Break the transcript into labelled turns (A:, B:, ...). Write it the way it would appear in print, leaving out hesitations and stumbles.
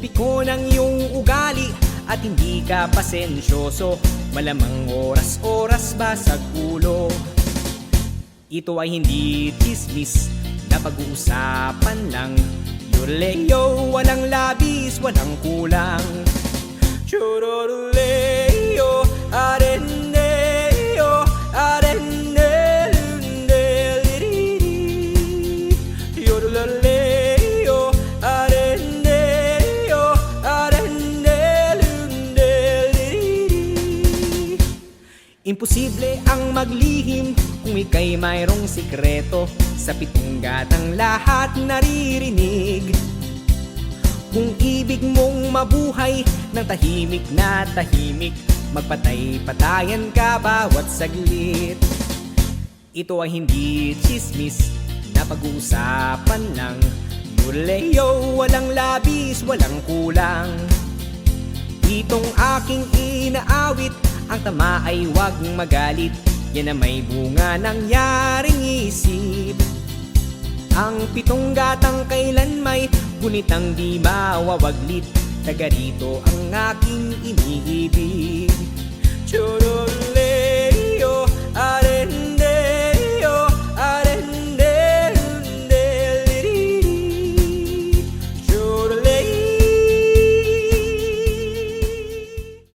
A: Pikon ang iyong ugali at hindi ka pasensyoso. Malamang oras-oras basag ulo. Ito ay hindi chismis na pag-uusapan lang. Yorleo, walang labis, walang kulang. Chororleo, areneo, arenelundeliri. Yorleo, areneo, arenelundeliri. Imposible ang maglihim kung ika'y mayroong sikreto. Sa pitong gatang lahat naririnig. Kung ibig mong mabuhay ng tahimik na tahimik, magpatay-patayan ka bawat saglit. Ito ay hindi chismis na pag-uusapan lang. Yorleo, walang labis, walang kulang. Itong aking inaawit, ang tama ay huwag magalit. Yan na may bunga nangyaring isip. Ang pitong gatang kailan may gunitang di mawawaglit. Taga rito ang aking iniibig. Chorol.